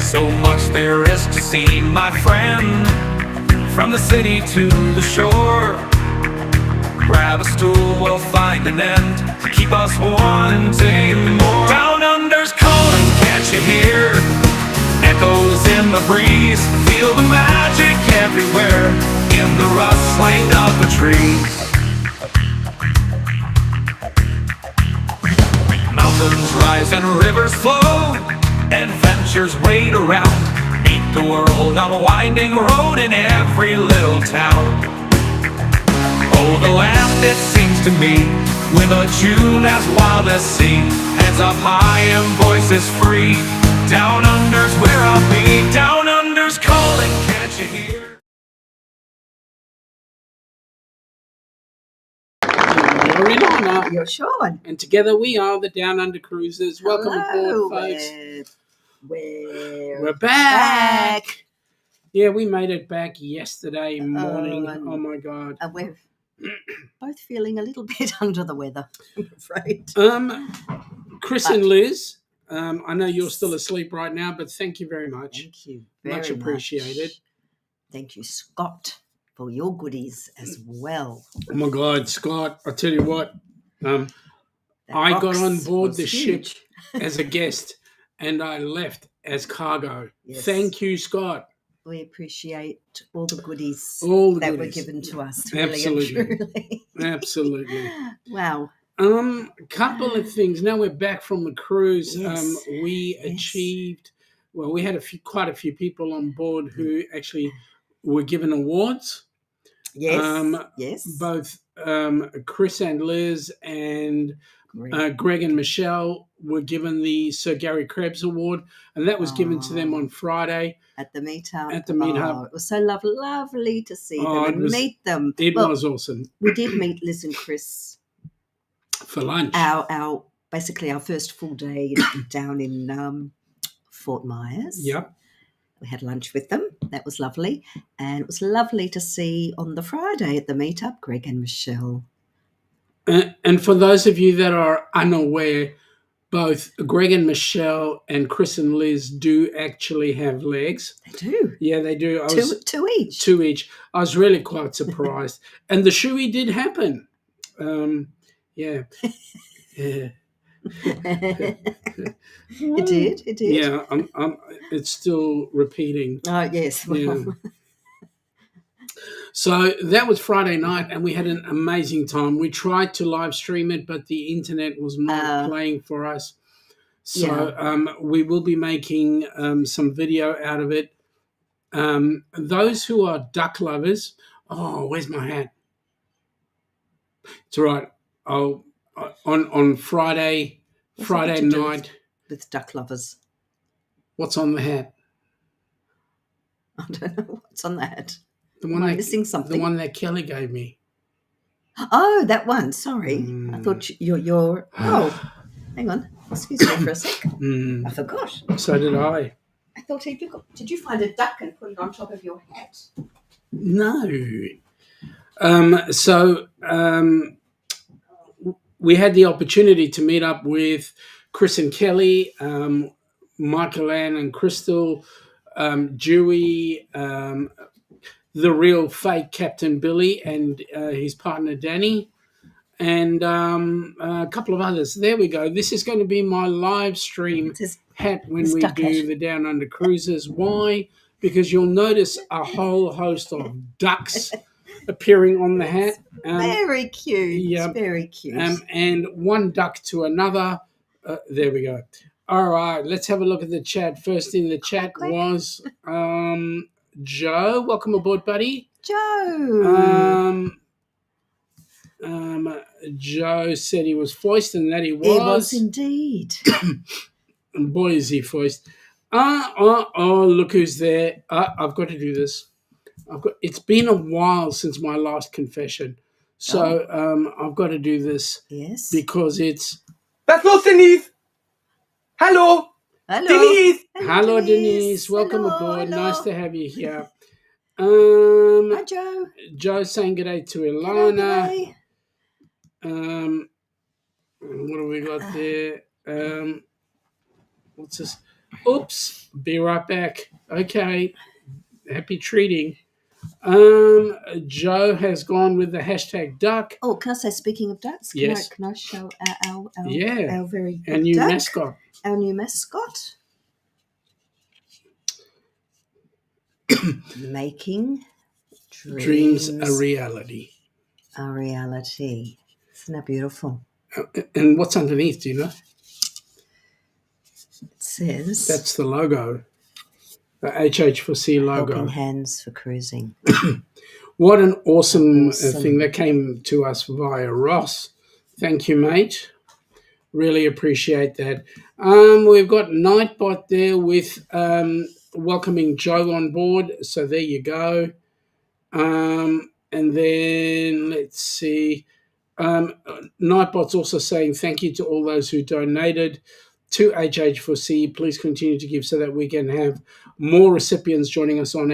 So much there is to see, my friend. From the city to the shore, grab a stool, we'll find an end to keep us wanting more. Down under's calling, can't you hear? Echoes in the breeze, feel the magic everywhere, in the rustling of the trees. Mountains rise and rivers flow, adventures wait around. Meet the world on a winding road in every little town. Oh, the land, it seems to me, with a tune as wild as sea, hands up high and voices free. Down under's where I'll be. Down under's calling, can't you hear? You're in Honor. You're Shaun. And together we are the Down Under Cruisers. Welcome aboard, folks. We're back. Yeah, we made it back yesterday morning. Oh my God. And we're both feeling a little bit under the weather, I'm afraid. Chris and Liz, I know you're still asleep right now, but thank you very much. Thank you very much appreciated. Much. Thank you, Scott, for your goodies as well. Oh my God, Scott, I tell you what, I got on board the ship as a guest and I left as cargo. Yes. Thank you, Scott. We appreciate all the goodies were given to us. Absolutely. Really and truly. Absolutely. Wow. A couple of things. Now we're back from the cruise. Yes. We achieved, well, we had quite a few people on board who actually were given awards. Yes. Yes. Both Chris and Liz and Greg and Michelle were given the Sir Gary Krebs Award, and that was given to them on Friday. At the meetup. It was so lovely to see them and meet them. It was awesome. We did meet Liz and Chris for lunch. Our basically our first full day down in Fort Myers. Yep. We had lunch with them. That was lovely. And it was lovely to see on the Friday at the meetup Greg and Michelle. And for those of you that are unaware, both Greg and Michelle and Chris and Liz do actually have legs. They do. Yeah, they do. Two each. Two each. I was really quite surprised. And the shoey did happen. Yeah. Yeah. It did. Yeah, it's still repeating. Oh, yes. Yeah. So that was Friday night, and we had an amazing time. We tried to live stream it, but the internet was not playing for us. So we will be making some video out of it. Those who are duck lovers, where's my hat? It's all right. On Friday night with duck lovers. What's on the hat? I don't know what's on the hat. Am I missing something? The one that Kelly gave me. Oh, that one. Sorry. I thought you're oh, hang on. Excuse me for a sec. I forgot. So did I. I thought did you find a duck and put it on top of your hat? No. We had the opportunity to meet up with Chris and Kelly, Michael Ann and Crystal, Dewey, the real fake Captain Billy and his partner Danny, and a couple of others. There we go. This is going to be my live stream hat when we do the Down Under Cruises. Why? Because you'll notice a whole host of ducks appearing on the hat. Very cute. Yeah, very cute. And one duck to another. There we go. All right, let's have a look at the chat. First in the chat was Joe. Welcome aboard, buddy. Joe. Joe said he was foist, and that he was. He was indeed. And boy, is he foist. Look who's there. I've got to do this. It's been a while since my last confession. So I've got to do this. Yes. Because it's... Was los, Denise? Hello. Denise. Hello, Denise. Welcome aboard. Hello. Nice to have you here. Hi, Joe. Joe's saying good day to Ilana. Hello, What have we got there? What's this? Oops. Be right back. Okay. Happy treating. Joe has gone with the hashtag duck. Oh, can I say, speaking of ducks, Yes. can I show our very Our good new duck, mascot. our new mascot, making Dreams a reality. A reality. Isn't that beautiful? And what's underneath, do you know? It says That's the logo. The HH4C logo. Helping Hands for Cruising. What an awesome thing that came to us via Ross. Thank you, mate. Really appreciate that. We've got Nightbot there with welcoming Joe on board. So there you go. And then let's see. Nightbot's also saying thank you to all those who donated to HH4C. Please continue to give so that we can have more recipients joining us on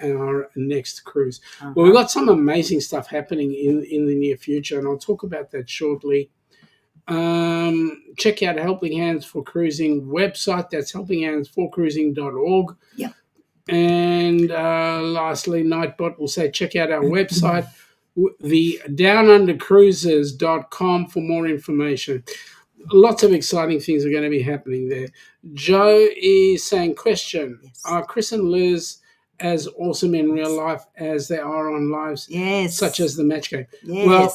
our next cruise. Well, we've got some amazing stuff happening in the near future, and I'll talk about that shortly. Check out Helping Hands for Cruising website. That's helpinghandsforcruising.org. Yep. And lastly, Nightbot will say check out our website, the DOWNUNDERcruises.com, for more information. Lots of exciting things are going to be happening there. Joe is saying, question, Yes. Are Chris and Liz as awesome in real life as they are on lives, such as the match game? Yes. Well,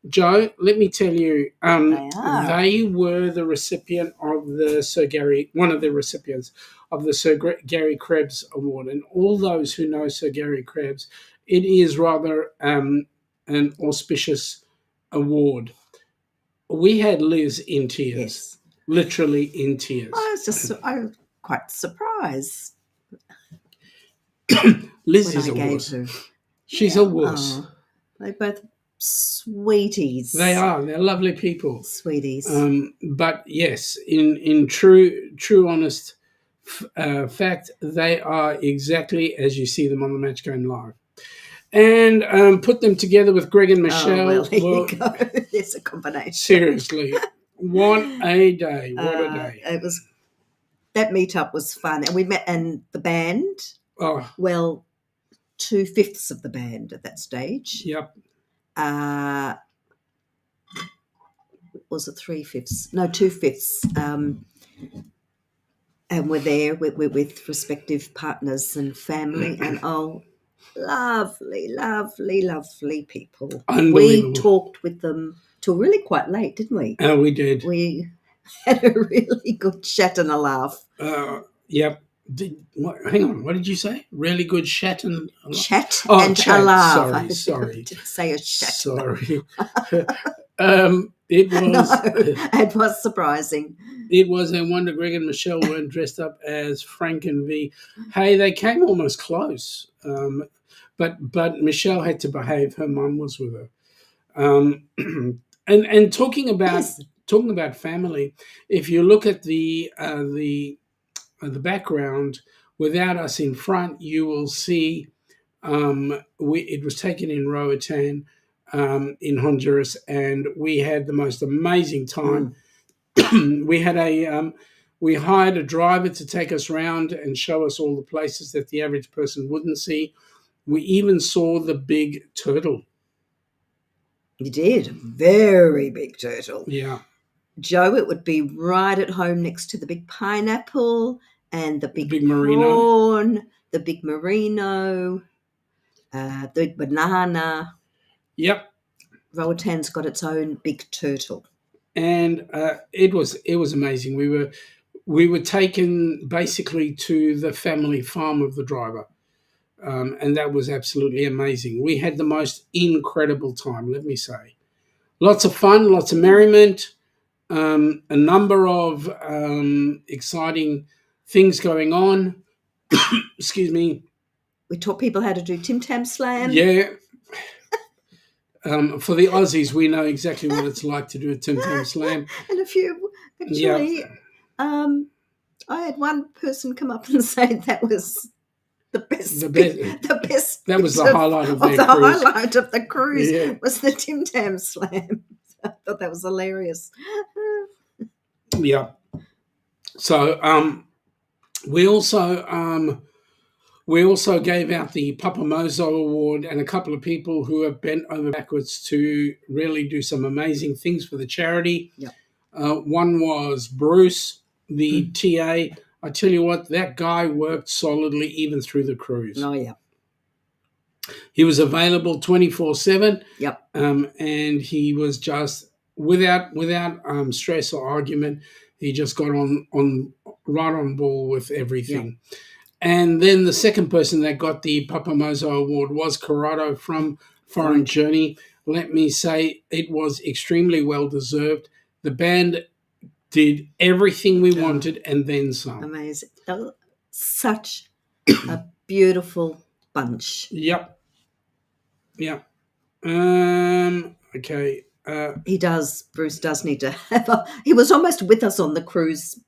Joe, let me tell you, They were the recipient of one of the recipients of the Sir Gary Krebs Award. And all those who know Sir Gary Krebs, it is rather an auspicious award. We had Liz in tears, Yes. literally in tears. I was quite surprised. Liz is a wuss. She's a wuss. Oh, they're both sweeties. They are. They're lovely people. Sweeties. But yes, in true honest fact, they are exactly as you see them on the Match Game Live. And put them together with Greg and Michelle. Well, there you go. There's a combination. Seriously, what a day! What a day! That meetup was fun, and we met, and the band. Oh, well, 2/5 of the band at that stage. Yep. Was it 3/5? No, 2/5. And we're there with respective partners and family, and lovely, lovely, lovely people. We talked with them till really quite late, didn't we? Oh, we did. We had a really good chat and a laugh. Yep. Hang on. What did you say? Really good chat and a laugh? Chat a laugh. Sorry. I didn't say a chat. Sorry. It was surprising. It was a wonder Greg and Michelle weren't dressed up as Frank and V. Hey, they came almost close. But Michelle had to behave. Her mum was with her. And talking about family, if you look at the background, without us in front, you will see it was taken in Roatan in Honduras, and we had the most amazing time. We had we hired a driver to take us around and show us all the places that the average person wouldn't see. We even saw the big turtle. You did. Very big turtle. Yeah. Joe, it would be right at home next to the big pineapple and the big merino, prawn, the big merino, the banana. Yep. Roatan's got its own big turtle. And it was amazing. We were taken basically to the family farm of the driver. And that was absolutely amazing. We had the most incredible time, let me say. Lots of fun, lots of merriment, a number of exciting things going on. Excuse me. We taught people how to do Tim Tam Slam. Yeah. For the Aussies, we know exactly what it's like to do a Tim Tam Slam. And a few, actually, I had one person come up and say that was the best. That was the highlight of their cruise. The highlight of the cruise was the Tim Tam Slam. I thought that was hilarious. Yeah. So We also gave out the Papa Mozo Award, and a couple of people who have bent over backwards to really do some amazing things for the charity. Yep. One was Bruce, the TA. I tell you what, that guy worked solidly even through the cruise. Oh, yeah. He was available 24/7. Yep. And he was just without stress or argument. He just got on right on ball with everything. Yep. And then the second person that got the Papa Mozo Award was Corrado from Foreign Journey. Let me say it was extremely well deserved. The band did everything we wanted and then some. Amazing. Such a beautiful bunch. Yep. Okay. Bruce does need to have he was almost with us on the cruise.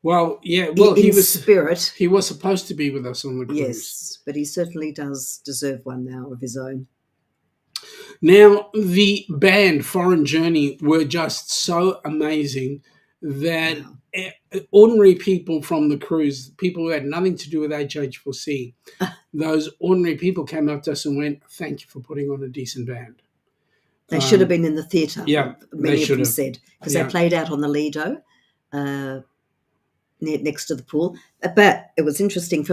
Well, yeah. Well, in spirit. He was supposed to be with us on the cruise. Yes, but he certainly does deserve one now of his own. Now, the band Foreign Journey were just so amazing that ordinary people from the cruise, people who had nothing to do with HH4C, those ordinary people came up to us and went, "Thank you for putting on a decent band." They should have been in the theatre. Yeah, many of them said, because they played out on the Lido, next to the pool. But it was interesting.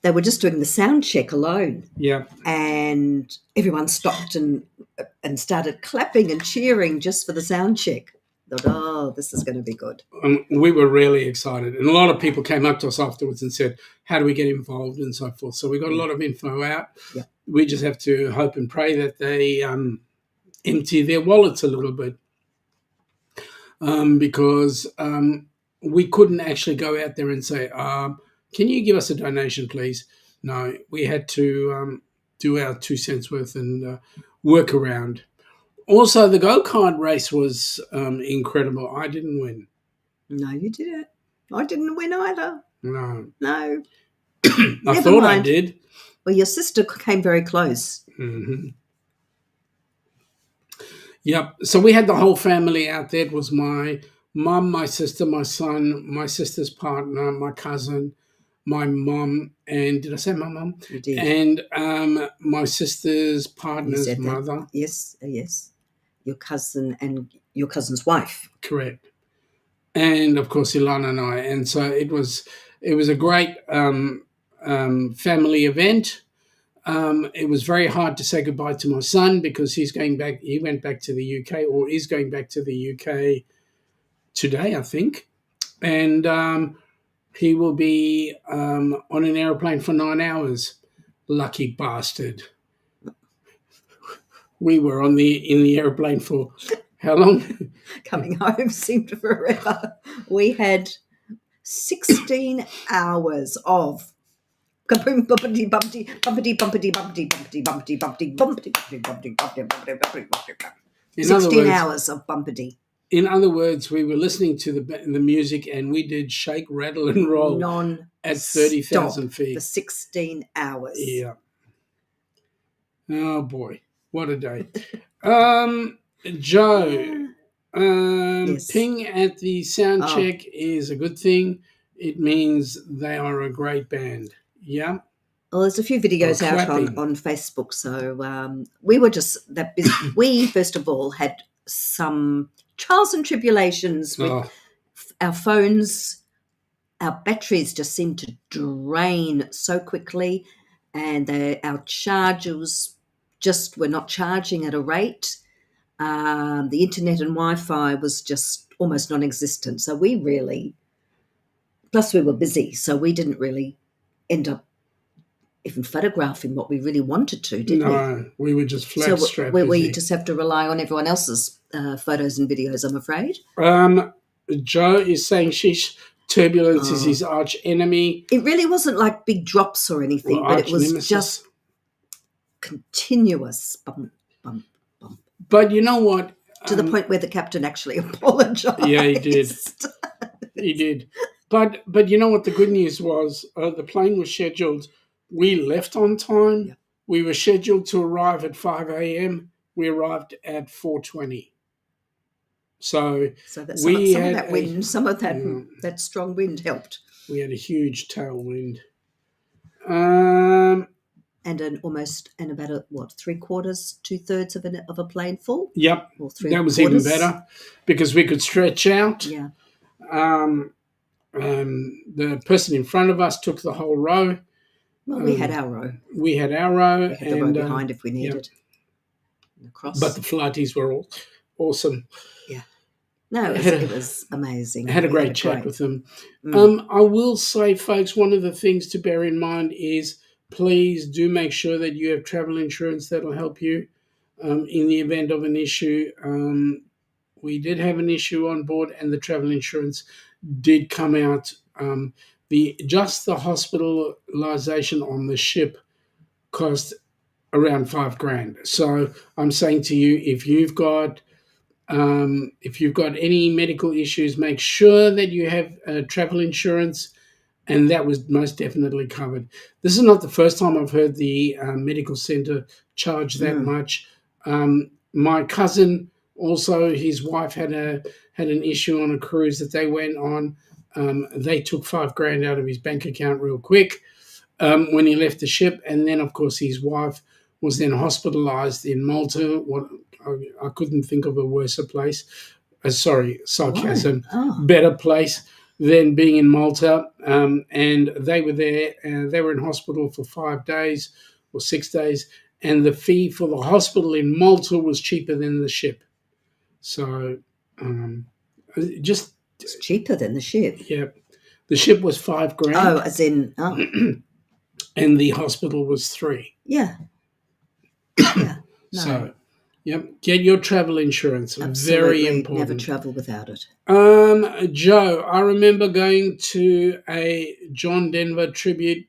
They were just doing the sound check alone. Yeah, and everyone stopped and started clapping and cheering just for the sound check. Thought, oh, this is going to be good. We were really excited, and a lot of people came up to us afterwards and said, "How do we get involved?" and so forth. So we got a lot of info out. Yeah. We just have to hope and pray that they empty their wallets a little bit, because we couldn't actually go out there and say, "Can you give us a donation, please?" No, we had to do our 2 cents worth and work around. Also, the go-kart race was incredible. I didn't win. No, you didn't. I didn't win either. No. I thought I did. Well, your sister came very close. Mm-hmm. Yep. So we had the whole family out there. It was my mum, my sister, my son, my sister's partner, my cousin, my mum, and did I say my mum? You did. And my sister's partner's mother. Yes, yes. Your cousin and your cousin's wife. Correct. And of course, Ilana and I. And so it was a great family event. It was very hard to say goodbye to my son because he's going back. He went back to the UK, or is going back to the UK today, I think. And he will be on an aeroplane for 9 hours. Lucky bastard. We were in the aeroplane for how long? Coming home seemed forever. We had 16 hours of 16 hours of bumpity. In other words, we were listening to the music and we did shake, rattle, and roll at 30,000 feet for 16 hours. Yeah. Oh boy, what a day! Joe, yes. Ping at the sound check is a good thing. It means they are a great band. Yeah. Well, there's a few videos out on Facebook. So we were just that busy. We, first of all, had some trials and tribulations with our phones. Our batteries just seemed to drain so quickly, and our chargers just were not charging at a rate. The internet and Wi-Fi was just almost non-existent. So plus we were busy, so we didn't really end up even photographing what we really wanted to, did we? No, we were just flat strapped. We just have to rely on everyone else's photos and videos, I'm afraid. Joe is saying turbulence is his arch enemy. It really wasn't like big drops or anything, but it was just continuous bump, bump, bump. But you know what? To the point where the captain actually apologised. Yeah, he did. He did. But you know what the good news was? The plane was scheduled. We left on time. Yeah. We were scheduled to arrive at 5 a.m. We arrived at 4:20. So that we some of had that wind, some of that Yeah. that strong wind helped. we had a huge tailwind. And about three-quarters, two-thirds of a plane full. Yep, Or that was even three-quarters. better because we could stretch out. Yeah. The person in front of us took the whole row. Well, we had our row. We had our row. We had the row behind if we needed. Across. But the flighties were all awesome. Yeah. No, it was amazing. I had a great chat with them. Mm. I will say, folks, one of the things to bear in mind is please do make sure that you have travel insurance that will help you in the event of an issue. We did have an issue on board, and the travel insurance did come out. Just the hospitalization on the ship cost around $5,000. So I'm saying to you, if you've got any medical issues, make sure that you have travel insurance, and that was most definitely covered. This is not the first time I've heard the medical centre charge that much. My cousin also, his wife had an issue on a cruise that they went on. They took $5,000 out of his bank account real quick when he left the ship, and then of course his wife was then hospitalised in Malta. I couldn't think of a worse place. Sarcasm. Better place than being in Malta. And they were there. They were in hospital for 5 days or 6 days, and the fee for the hospital in Malta was cheaper than the ship. So, It's cheaper than the ship. Yeah, the ship was $5,000. Oh, as in and the hospital was $3,000. Yeah. Yeah. No. So, get your travel insurance. Absolutely. Very important. Never travel without it. Joe, I remember going to a John Denver tribute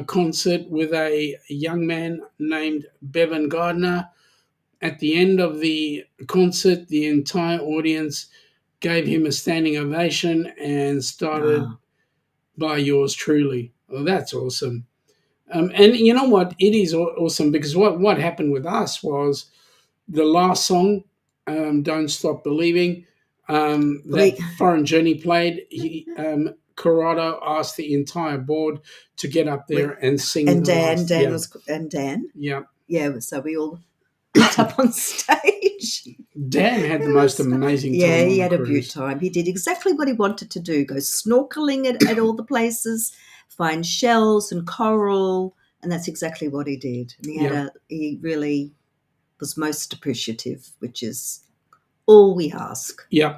concert with a young man named Bevan Gardner. At the end of the concert, the entire audience gave him a standing ovation and started by yours truly. Well, that's awesome. And you know what? It is awesome because what happened with us was the last song, Don't Stop Believing, that Foreign Journey played. Corrado asked the entire board to get up there and sing. And Dan. Yeah. Yeah, so we all got up on stage. Dan had the most amazing time. Yeah, he had a beaut time. He did exactly what he wanted to do, go snorkeling at all the places, find shells and coral, and that's exactly what he did. And he really was most appreciative, which is all we ask. Yeah.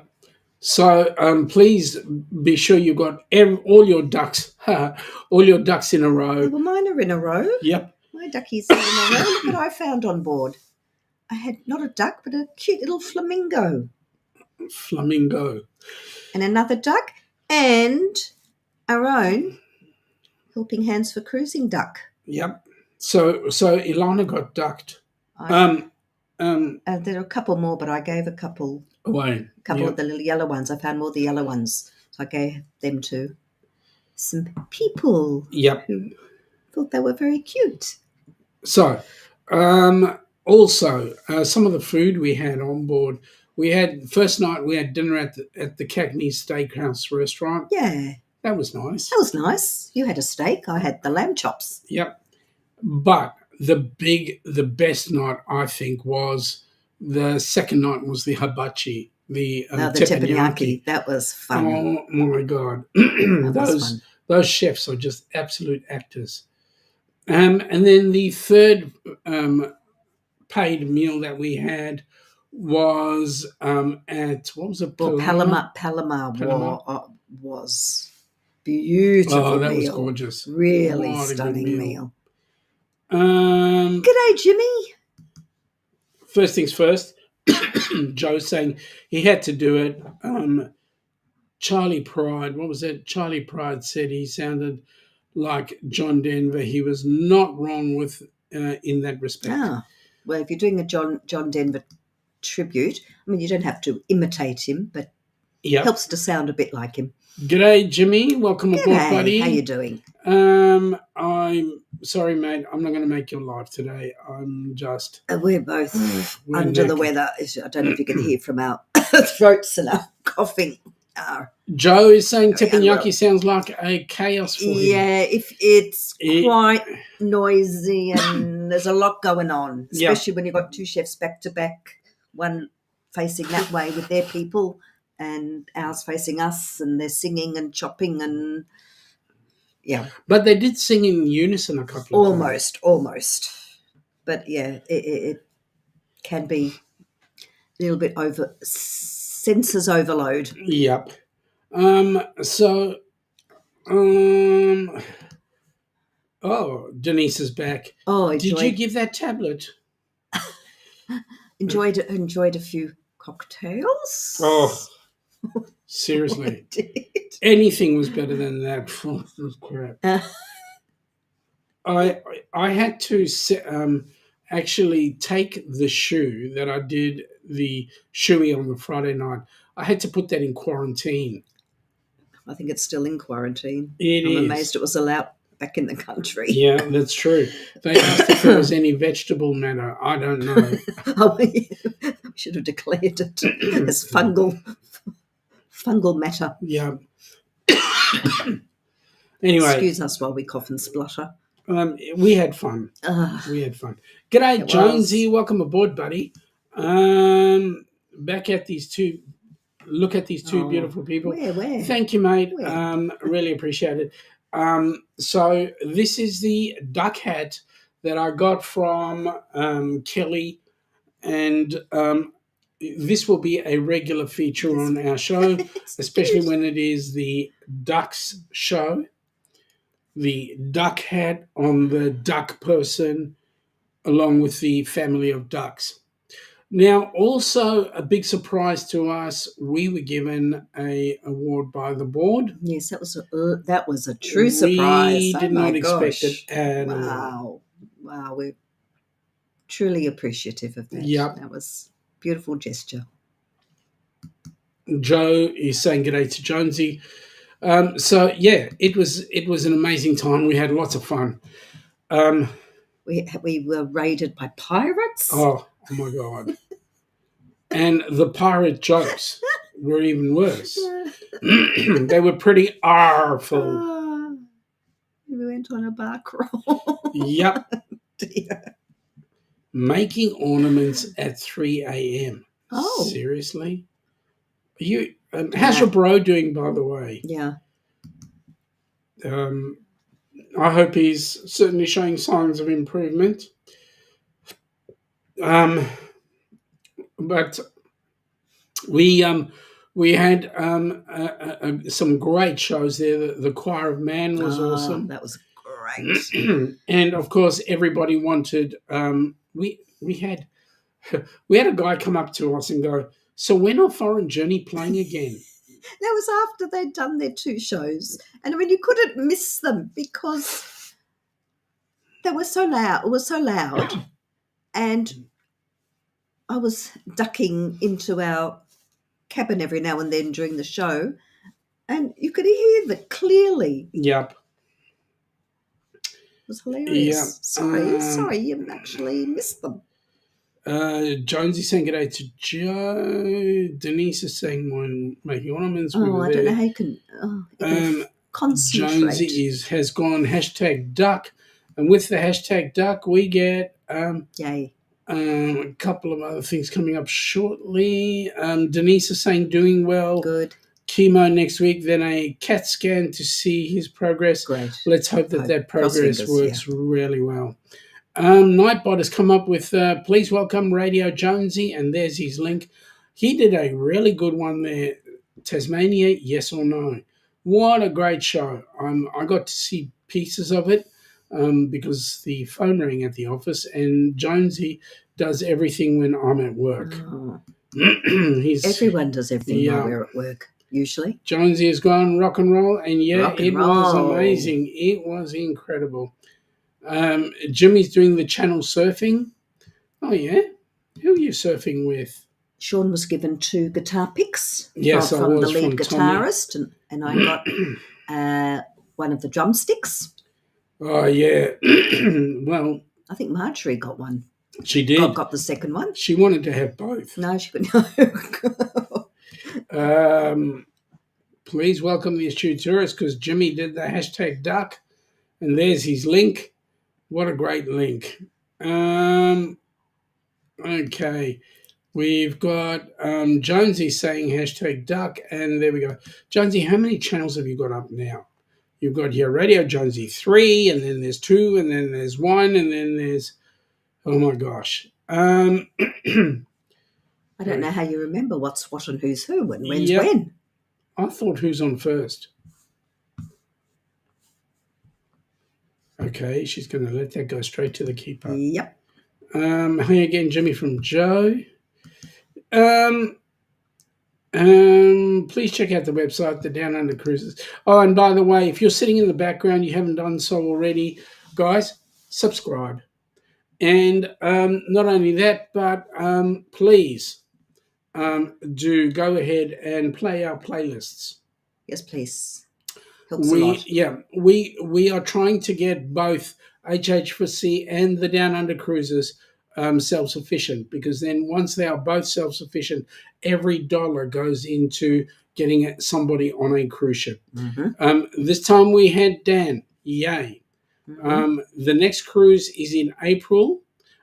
So please be sure you've got all your ducks in a row. Well, mine are in a row. Yep. My duckies are in a row. Look what I found on board. I had not a duck, but a cute little flamingo. And another duck, and our own Helping Hands for Cruising duck. Yep. So Ilana got ducked. There are a couple more, but I gave a couple away. A couple of the little yellow ones. I found more of the yellow ones, so I gave them to some people. Yep. Who thought they were very cute. So, also some of the food we had on board. First night we had dinner at the Cagney Steakhouse restaurant. Yeah. That was nice. That was nice. You had a steak. I had the lamb chops. Yep. But the best night, I think, was the second night was the hibachi, the teppanyaki. That was fun. Oh, my God. Those chefs are just absolute actors. And then the third paid meal that we had was at, what was it? Palomar was beautiful. Oh, that meal. was gorgeous. Really stunning meal. G'day, Jimmy. First things first, Joe saying he had to do it. Charlie Pride, what was that? Charlie Pride said he sounded like John Denver. He was not wrong with in that respect. Well, if you're doing a John Denver tribute, I mean, you don't have to imitate him, but it helps to sound a bit like him. G'day, Jimmy. Welcome aboard, buddy. How you doing? sorry, mate, I'm not going to make your life today. I'm just We're both we're under the knackered. weather. I don't know if you can hear from our throats and our coughing. Joe is saying Very unwell. teppanyaki sounds like a chaos for him. Yeah, if it's quite noisy and there's a lot going on, especially when you've got two chefs back to back, one facing that way with their people and ours facing us, and they're singing and chopping and yeah. But they did sing in unison a couple of times. Almost. But yeah, it can be a little bit senses overload. Yep. Oh, Denise is back. Oh, did you give that tablet? Enjoyed a few cocktails. Oh, seriously. Did. Anything was better than that. Crap. I had to actually take the shoe that I did the shoey on the Friday night. I had to put that in quarantine. I think it's still in quarantine. I'm amazed it was allowed back in the country. Yeah, that's true. They asked if there was any vegetable matter. I don't know. We should have declared it as fungal matter. Yeah. Anyway. Excuse us while we cough and splutter. We had fun. We had fun. G'day, Jonesy. Welcome aboard, buddy. Back at these two. Look at these two beautiful people. Where? Thank you, mate. Really appreciate it. So this is the duck hat that I got from Kelly, and this will be a regular feature on our show, especially when it is the Ducks show. The duck hat on the duck person, along with the family of ducks. Now, also a big surprise to us, we were given an award by the board. Yes, that was a true surprise. We did not expect it at all. Wow, we're truly appreciative of that. Yep. That was a beautiful gesture. Joe is saying g'day to Jonesy. So yeah, it was an amazing time. We had lots of fun. We were raided by pirates. Oh my God. And the pirate jokes were even worse. They were pretty artful. We went on a bar crawl. Yep. Dear. Making ornaments at 3 a.m. Oh. Seriously? How's your bro doing, by the way? Yeah. I hope he's certainly showing signs of improvement. But we had some great shows there. The Choir of Man was awesome. That was great. And of course, everybody wanted. We had a guy come up to us and go, "So when are Foreign Journey playing again?" That was after they'd done their two shows, and I mean you couldn't miss them because they were so loud. It was so loud, and I was ducking into our cabin every now and then during the show, and you could hear that clearly. Yep. It was hilarious. Yep. Sorry, you actually missed them. Jonesy saying g'day to Joe. Denise is saying making ornaments. I don't know how you can concentrate. Jonesy has gone #duck, and with the #duck we get yay. A couple of other things coming up shortly. Denise is saying doing well. Good. Chemo next week, then a CAT scan to see his progress. Great. Let's hope that progress works really well. Nightbot has come up with please welcome Radio Jonesy, and there's his link. He did a really good one there. Tasmania, yes or no? What a great show. I got to see pieces of it because the phone rang at the office, and Jonesy does everything when I'm at work. Oh. Everyone does everything while we're at work, usually. Jonesy has gone rock and roll, and it was amazing. It was incredible. Jimmy's doing the channel surfing. Oh, yeah? Who are you surfing with? Shaun was given 2 guitar picks from the lead guitarist, and I got one of the drumsticks. Oh, yeah. Well, I think Marjorie got one. she did. Got the second one. She wanted to have both. No, she couldn't. Please welcome the astute tourist because Jimmy did the hashtag duck, and there's his link. What a great link. Okay. We've got Jonesy saying hashtag duck, and there we go. Jonesy, how many channels have you got up now? You've got here Radio Jonesy 3, and then there's 2, and then there's 1, and then there's, oh my gosh. I don't know how you remember what's what and who's who and when's Yep. when. I thought who's on first. Okay, she's going to let that go straight to the keeper. Yep. Hey again, Jimmy from Joe. Please check out the website, the Down Under Cruises. Oh, and by the way, if you're sitting in the background, you haven't done so already, guys, subscribe. And not only that, but please do go ahead and play our playlists. Yes, please. Helps a lot. Yeah, we are trying to get both HH4C and the Down Under Cruises self-sufficient, because then once they are both self-sufficient, every dollar goes into getting somebody on a cruise ship. This time we had Dan. Yay. The next cruise is in April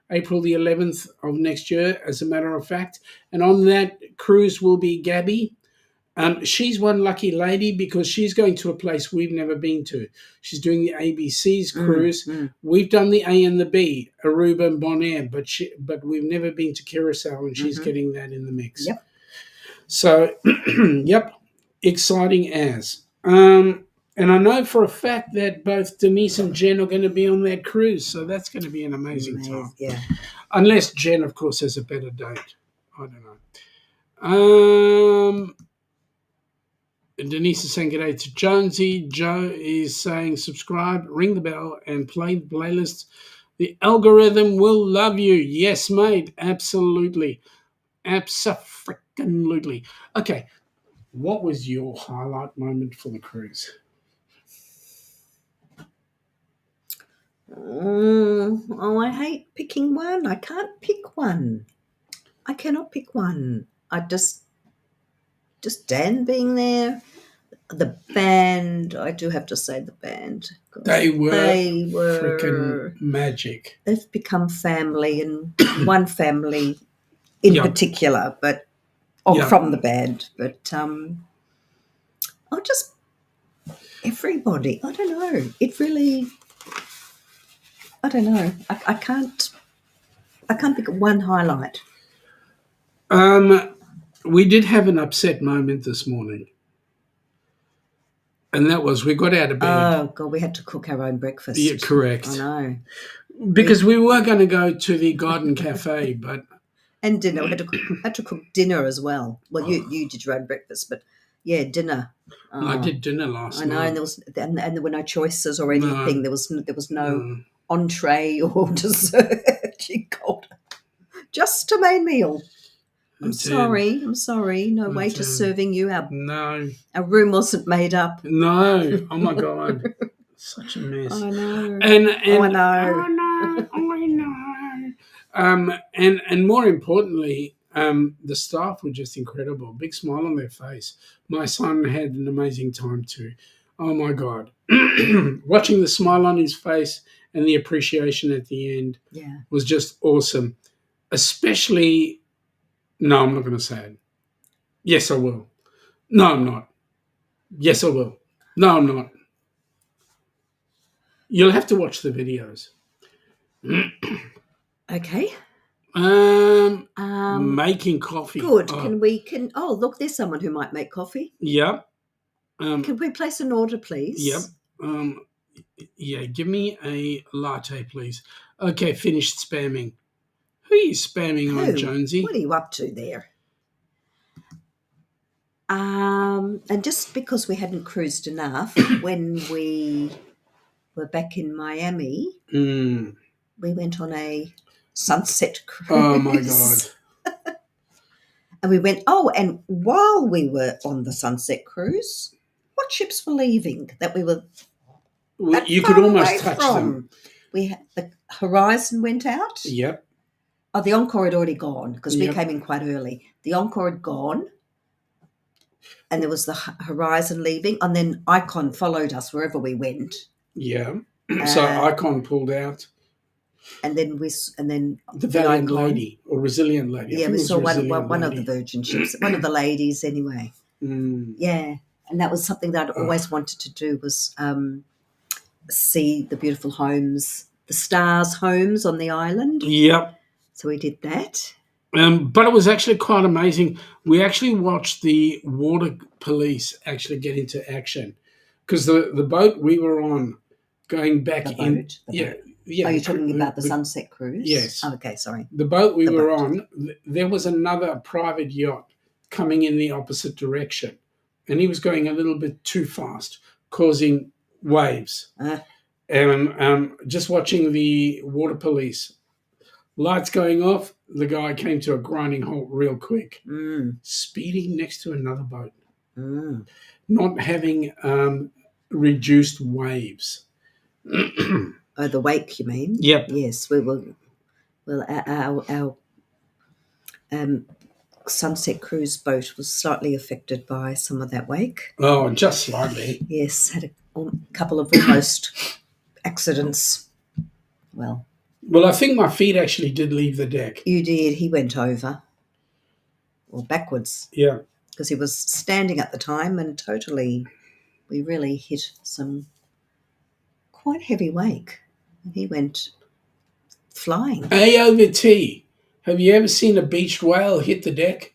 the 11th of next year, as a matter of fact. And on that cruise will be Gabby. She's one lucky lady because she's going to a place we've never been to. She's doing the ABC's cruise. We've done the A and the B, Aruba and Bonaire, but we've never been to Curacao, and she's getting that in the mix. Yep. So, yep, exciting as. And I know for a fact that both Denise and Jen are going to be on that cruise, so that's going to be an amazing time. Yeah. Unless Jen, of course, has a better date. I don't know. Denise is saying good day to Jonesy. Joe is saying subscribe, ring the bell, and play the playlist. The algorithm will love you. Yes, mate. Absolutely. Abso-freaking-lutely. Okay. What was your highlight moment for the cruise? Oh, I hate picking one. I can't pick one. I cannot pick one. I just Dan being there. The band, I do have to say the band. They were freaking magic. They've become family, and one family in particular, but from the band. But just everybody. I don't know. It really. I don't know. I can't pick one highlight. We did have an upset moment this morning. And that was we got out of bed. Oh, God, we had to cook our own breakfast. Yeah, correct. I know. Because we were going to go to the Garden Cafe, but... And dinner. We had to cook dinner as well. Well, you did your own breakfast, but, yeah, dinner. I did dinner last night. I know, and there were no choices or anything. There was no entree or dessert. You got just a main meal. I'm sorry. No waiter serving you. Our room wasn't made up. No. Oh, my God. Such a mess. I know. And I know. And more importantly, the staff were just incredible. Big smile on their face. My son had an amazing time too. Oh, my God. Watching the smile on his face and the appreciation at the end was just awesome. Especially... No, I'm not going to say it. Yes, I will. No, I'm not. Yes, I will. No, I'm not. You'll have to watch the videos. Okay. Making coffee. Good. Oh, look, there's someone who might make coffee. Yep. Can we place an order, please? Yep. Give me a latte, please. Okay, finished spamming. Who are you spamming on, Jonesy? What are you up to there? And just because we hadn't cruised enough, when we were back in Miami, we went on a sunset cruise. Oh, my God. And we went, and while we were on the sunset cruise, what ships were leaving that we were that You far could almost away touch from. them. The horizon went out. Yep. Oh, the Encore had already gone because we Yep. came in quite early. The Encore had gone, and there was the horizon leaving, and then Icon followed us wherever we went. Yeah. So Icon pulled out. And then The Valiant Icon, Lady or Resilient Lady. Yeah, we saw one of the Virgin ships, one of the ladies anyway. Mm. Yeah, and that was something that I'd always wanted to do was see the beautiful homes, the stars' homes on the island. Yep. So we did that. But it was actually quite amazing. We actually watched the water police actually get into action because the boat we were on going back The boat? Yeah. Are you talking about the Sunset Cruise? Yes. Oh, okay, sorry. The boat we were on, there was another private yacht coming in the opposite direction, and he was going a little bit too fast, causing waves. Just watching the water police, lights going off, the guy came to a grinding halt real quick, speeding next to another boat, not having reduced waves. Oh, the wake, you mean? Yep. Yes, we were. Well, our Sunset Cruise boat was slightly affected by some of that wake. Oh, just slightly. Yes, had a couple of almost accidents. Well, I think my feet actually did leave the deck. You did. He went over. Or backwards. Yeah. Because he was standing at the time and we really hit some quite heavy wake. And he went flying. A over T. Have you ever seen a beached whale hit the deck?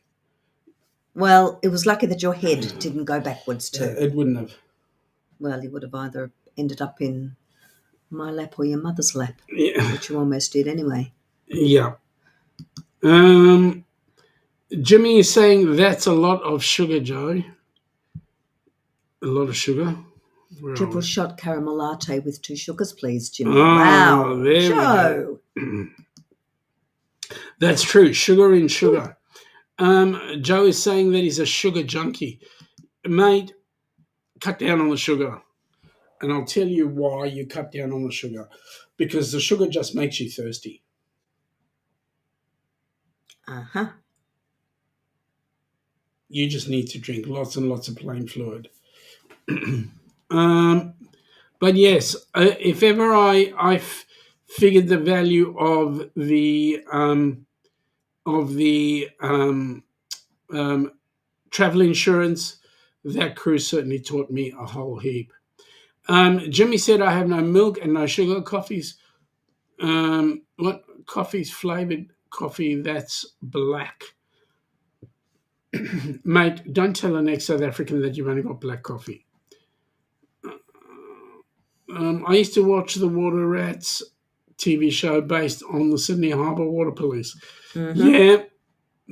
Well, it was lucky that your head didn't go backwards too. It wouldn't have. Well, you would have either ended up in my lap or your mother's lap, Yeah. which you almost did anyway. Yeah. Jimmy is saying that's a lot of sugar, Joe. A lot of sugar. Triple shot caramel latte with 2 sugars, please, Jimmy. Oh, wow. there Joe. we go. That's true. Sugar in sugar. Joe is saying that he's a sugar junkie. Mate, cut down on the sugar. And I'll tell you why you cut down on the sugar. Because the sugar just makes you thirsty. Uh-huh. You just need to drink lots and lots of plain fluid. But yes, if ever I figured the value of the travel insurance, that cruise certainly taught me a whole heap. Jimmy said I have no milk and no sugar. Coffee's what? Coffee's flavored coffee that's black. Mate, don't tell the next South African that you've only got black coffee. I used to watch the Water Rats TV show based on the Sydney Harbour Water Police. Mm-hmm. Yeah,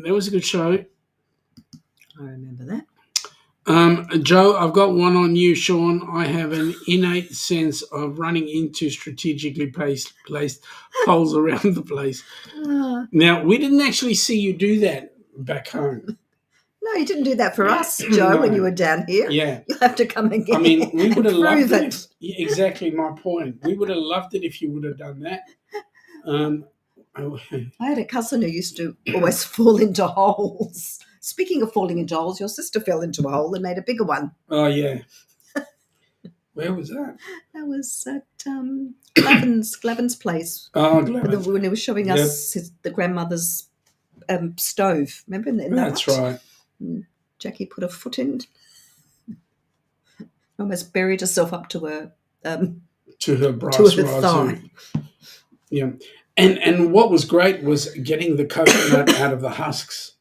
that was a good show. I remember that. Joe, I've got one on you, Shaun. I have an innate sense of running into strategically placed holes around the place. Now, we didn't actually see you do that back home. No, you didn't do that for us, Joe, No. when you were down here. Yeah. You'll have to come again. I mean, we would have loved it. it. Exactly my point. We would have loved it if you would have done that. I had a cousin who used to always fall into holes. Speaking of falling into holes, your sister fell into a hole and made a bigger one. Oh, yeah. Where was that? That was at Glavin's place. Oh, Glavin's. When he was showing us the grandmother's stove. Remember in the That's hut? right. Jackie put her foot in, almost buried herself up to her brass thigh. Yeah, and what was great was getting the coconut out of the husks.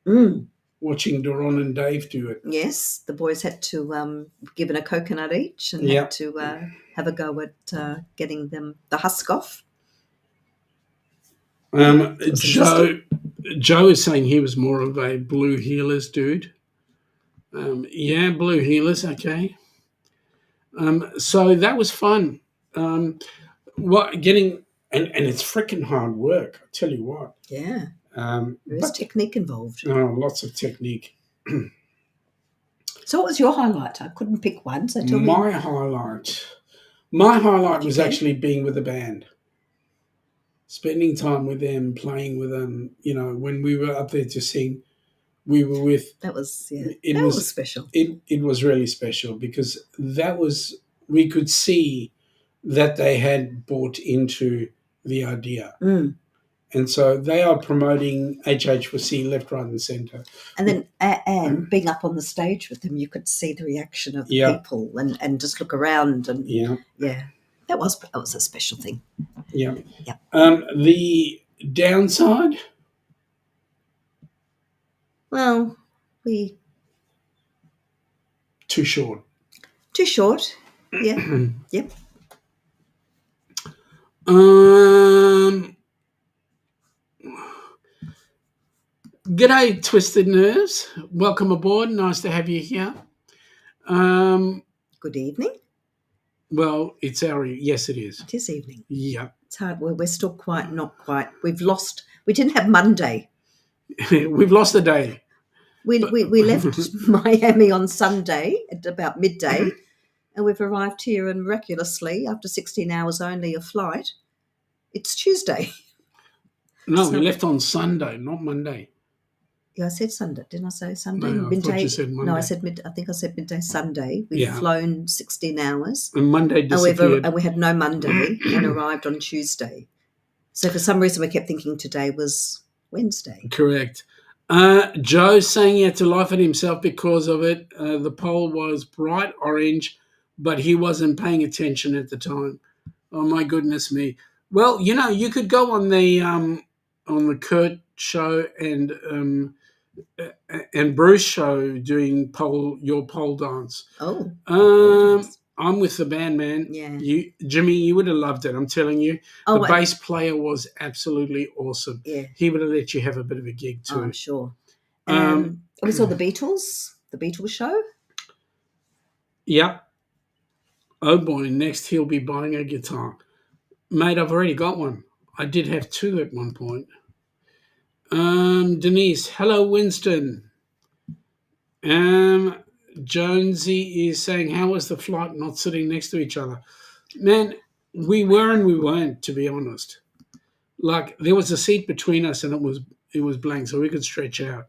Watching Doron and Dave do it. Yes, the boys had to given a coconut each and had to have a go at getting the husk off. Joe is saying he was more of a blue heelers dude. Blue heelers, okay. So that was fun. And it's freaking hard work, I tell you what. Yeah. There's technique involved. Lots of technique. So what was your highlight? I couldn't pick one, so tell me. My highlight My highlight was can. actually being with the band. Spending time with them, playing with them. You know, when we were up there to sing, we were with. That was It that was was special. It was really special because we could see that they had bought into the idea. Mm. And so they are promoting HH4C left, right, and centre. And then, and being up on the stage with them, you could see the reaction of the people and just look around and that was a special thing. Yeah. Yeah. The downside. Well, Too short. Too short. Yeah. Yep. G'day, Twisted Nerves. Welcome aboard. Nice to have you here. Good evening. Well, it's yes, it is. It is evening. Yeah. It's hard. We're still not quite. We didn't have Monday. We've lost a day. We left Miami on Sunday at about midday, and we've arrived here, and miraculously, after 16 hours only of flight, it's Tuesday. No, we left on Sunday, not Monday. Yeah, I said Sunday. Didn't I say Sunday? No, I thought you said Monday. No, I think I said midday Sunday. We've flown 16 hours. And Monday disappeared. And we had no Monday and arrived on Tuesday. So for some reason we kept thinking today was Wednesday. Correct. Joe's saying he had to laugh at himself because of it. The pole was bright orange, but he wasn't paying attention at the time. Oh, my goodness me. Well, you know, you could go on the Kurt show and Bruce show doing your pole dance. Oh. I'm with the band, man. Yeah. Jimmy, you would have loved it. I'm telling you. The bass player was absolutely awesome. Yeah. He would have let you have a bit of a gig too. Oh, I'm sure. We saw the Beatles show. Yep. Oh boy, next he'll be buying a guitar. Mate, I've already got one. I did have two at one point. Denise, hello, Winston. Jonesy is saying, how was the flight not sitting next to each other? Man, we were and we weren't, to be honest. Like, there was a seat between us and it was blank, so we could stretch out.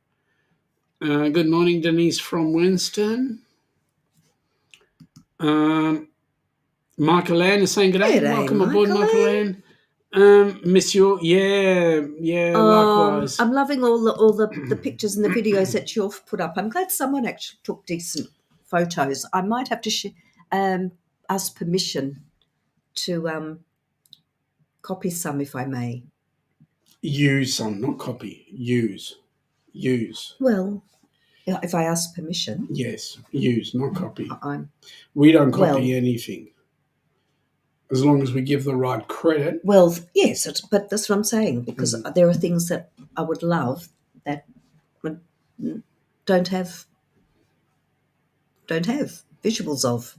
Good morning, Denise from Winston. Michael Ann is saying, g'day. Welcome aboard, Michael Ann. Miss you. Yeah, likewise. I'm loving all the pictures and the videos that you've put up. I'm glad someone actually took decent photos. I might have to ask permission to copy some, if I may. Use some, not copy. Use. Well, if I ask permission. Yes, use, not copy. We don't copy anything. As long as we give the right credit. Well, yes, but that's what I'm saying, because there are things that I would love that don't have visuals of.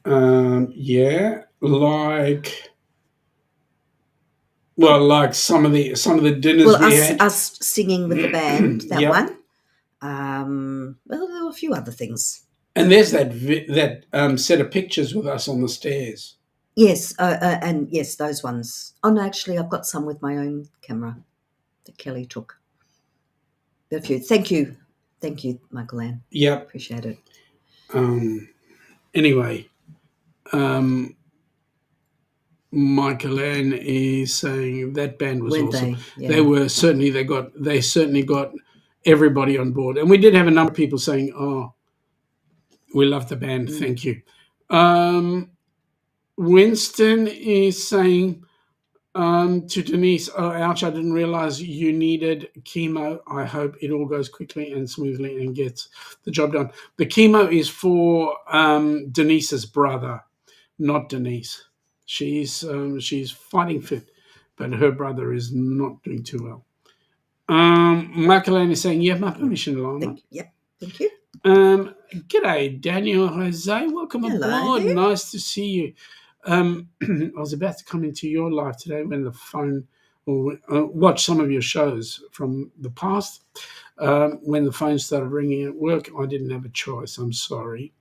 Like some of the dinners we had. Us singing with the band, that one. Well, there were a few other things. And there's that set of pictures with us on the stairs. Yes, and yes, those ones. Oh no, actually, I've got some with my own camera that Kelly took. A few. Thank you, Michael Ann. Yep, appreciate it. Anyway, Michael Ann is saying that band was awesome. They certainly got everybody on board, and we did have a number of people saying, "Oh, we love the band. Thank you." Winston is saying to Denise, oh, ouch, I didn't realize you needed chemo. I hope it all goes quickly and smoothly and gets the job done. The chemo is for Denise's brother, not Denise. She's fighting fit, but her brother is not doing too well. Michael Ann is saying, you have my permission, Lana. Yep, thank you. G'day, Daniel Jose. Welcome aboard. Dear. Nice to see you. I was about to come into your live today when the phone, or watch some of your shows from the past. When the phone started ringing at work, I didn't have a choice. I'm sorry.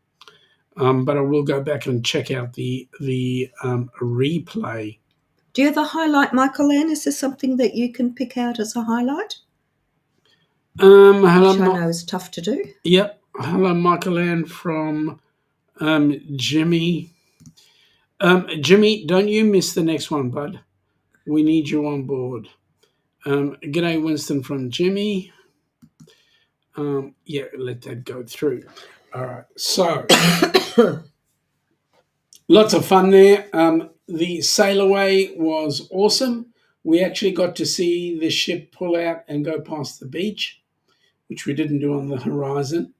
but I will go back and check out the replay. Do you have a highlight, Michael Ann? Is there something that you can pick out as a highlight? Hello, Which I know is tough to do. Yep. Hello, Michael Ann from Jimmy. Jimmy, don't you miss the next one, bud. We need you on board. G'day, Winston from Jimmy. Yeah, let that go through. All right. So, lots of fun there. The sail away was awesome. We actually got to see the ship pull out and go past the beach, which we didn't do on the horizon.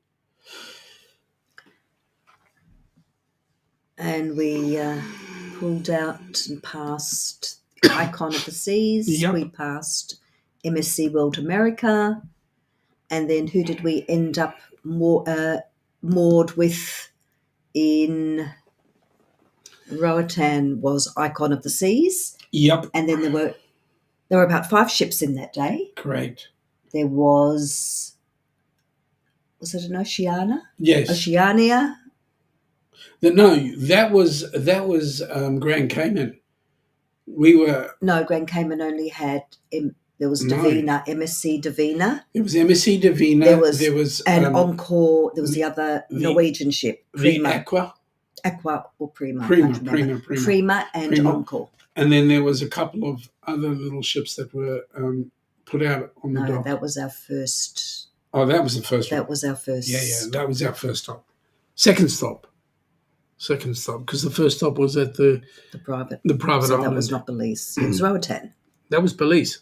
And we pulled out and passed Icon of the Seas. Yep. We passed MSC World America. And then who did we end up moored with in Roatan was Icon of the Seas. Yep. And then there were about 5 ships in that day. Correct. There was it an Oceania? Yes. Oceania. No, that was Grand Cayman. Grand Cayman only had there was Divina, MSC Divina. It was MSC Divina. There was Encore. There was the other Norwegian ship, Prima. The Aqua or Prima. Prima and Encore. And then there was a couple of other little ships that were put out on the dock. No, that was our first. Oh, that was the first one. That was our first. Yeah, that was our first stop. Second stop, because the first stop was at the private so island. That was not Belize. It was Roatan. That was Belize,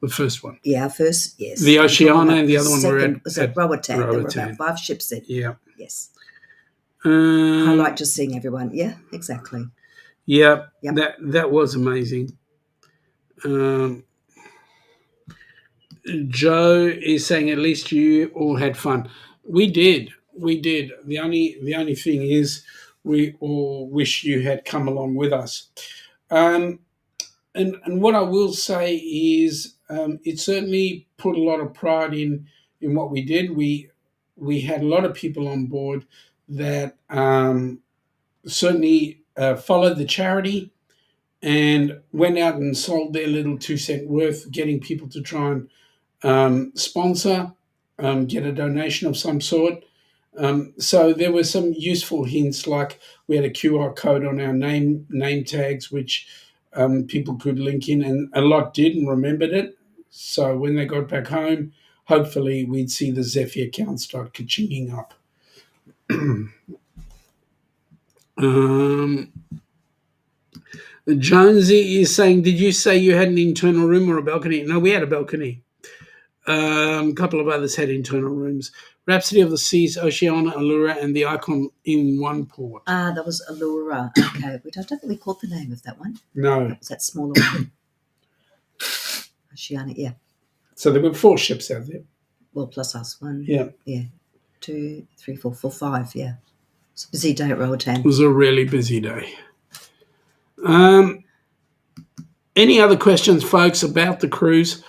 the first one. Yeah, our first, yes. The Oceania and the other one was at Roatan. There were about 5 ships in. Yeah. Yes. I like just seeing everyone. Yeah, exactly. Yeah, yep. That was amazing. Joe is saying at least you all had fun. We did. The only thing is we all wish you had come along with us. And what I will say is it certainly put a lot of pride in what we did. We had a lot of people on board that certainly followed the charity and went out and sold their little 2-cent worth, getting people to try and sponsor, get a donation of some sort. So there were some useful hints, like we had a QR code on our name tags, which people could link in, and a lot did and remembered it. So when they got back home, hopefully we'd see the Zephyr account start ka-chinging up. Jonesy is saying, did you say you had an internal room or a balcony? No, we had a balcony. A couple of others had internal rooms. Rhapsody of the Seas, Oceania, Allura, and the Icon in one port. That was Allura. Okay, I don't think we caught the name of that one. No. That was that smaller one. Oceania, yeah. So there were 4 ships out there. Well, plus us. 1. Yeah. Yeah. 2, 3, 4, 5, yeah. It's a busy day at Roatan. It was a really busy day. Any other questions, folks, about the cruise?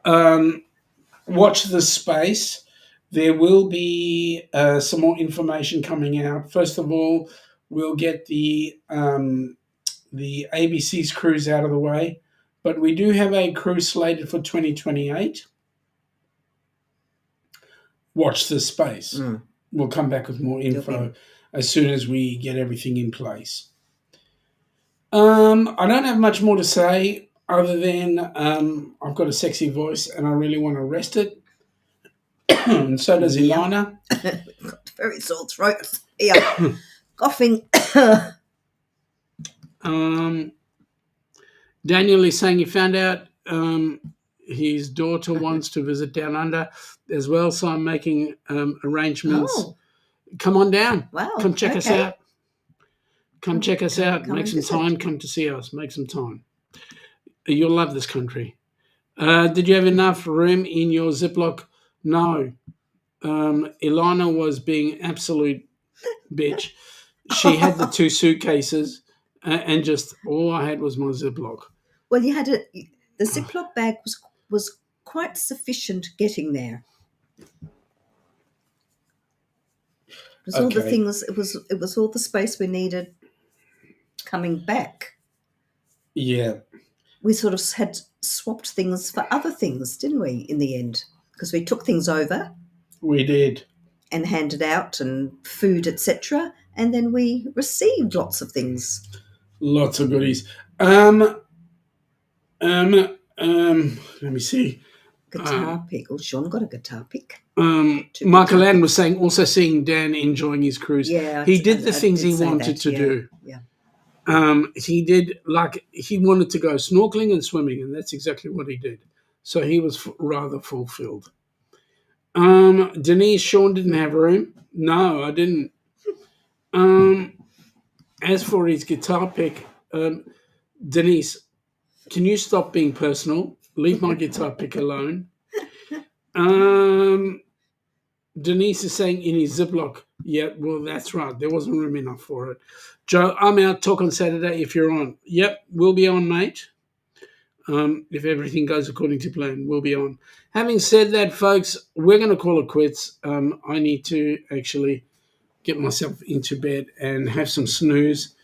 Watch the space. There will be some more information coming out. First of all, we'll get the ABC's cruise out of the way, but we do have a cruise slated for 2028. Watch the space. We'll come back with more info as soon as we get everything in place. I don't have much more to say other than I've got a sexy voice and I really want to rest it. And so does Ilana. Got very sore throat. Yeah. Coughing. Daniel is saying he found out his daughter wants to visit Down Under as well, so I'm making arrangements. Oh. Come on down. Wow. Come check us out. Come check us out. come Make and some time. Come to see us. Make some time. You'll love this country. Did you have enough room in your Ziploc? No. Ilana was being absolute bitch. She had the 2 suitcases and just all I had was my Ziploc. Well, you had the Ziploc bag was quite sufficient getting there. It was all the Okay. things. It was all the space we needed coming back. Yeah. We sort of had swapped things for other things, didn't we, in the end? Because we took things over We did. and handed out and food, etc. And then we received lots of things. Lots of goodies. Let me see. Guitar pick. Oh, Sean got a guitar pick. Michael Ann was saying, also seeing Dan enjoying his cruise. Yeah, He did the I things did he say wanted that, to yeah, do. Yeah. He did, like, he wanted to go snorkeling and swimming, and that's exactly what he did. So he was rather fulfilled. Denise, Sean didn't have room. No, I didn't. As for his guitar pick, Denise, can you stop being personal? Leave my guitar pick alone. Denise is saying in his Ziploc. Yeah, well, that's right. There wasn't room enough for it. Joe, I'm out. Talk on Saturday if you're on. Yep, we'll be on, mate. If everything goes according to plan, we'll be on. Having said that, folks, we're going to call it quits. I need to actually get myself into bed and have some snooze.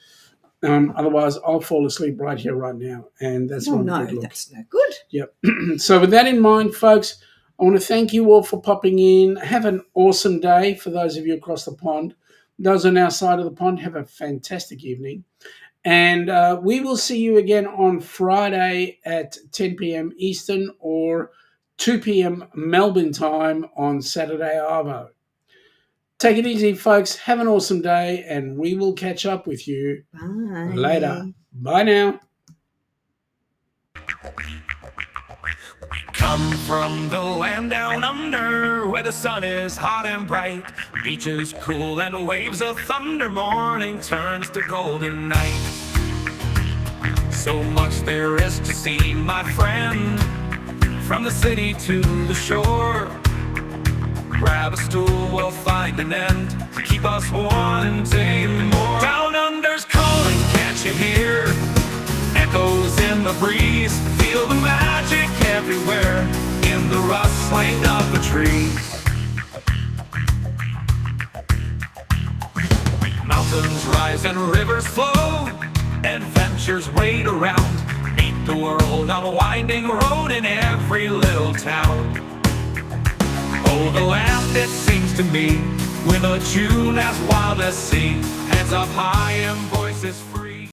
Otherwise, I'll fall asleep right here, right now. And that's not a good look. That's no good. Yep. So with that in mind, folks, I want to thank you all for popping in. Have an awesome day for those of you across the pond. Those on our side of the pond, have a fantastic evening. And we will see you again on Friday at 10 p.m. Eastern or 2 p.m. Melbourne time on Saturday Arvo. Take it easy, folks. Have an awesome day, and we will catch up with you later. Bye now. Come from the land down under, where the sun is hot and bright, beaches cool and waves of thunder, morning turns to golden night. So much there is to see, my friend, from the city to the shore. Grab a stool, we'll find an end to keep us wanting more. Down under's calling, can't you hear? Echoes in the breeze, feel the magic everywhere in the rustling of the trees. Mountains rise and rivers flow, adventures wait around. Meet the world on a winding road in every little town. Oh, the land, it seems to me, with a tune as wild as sea, hands up high and voices free.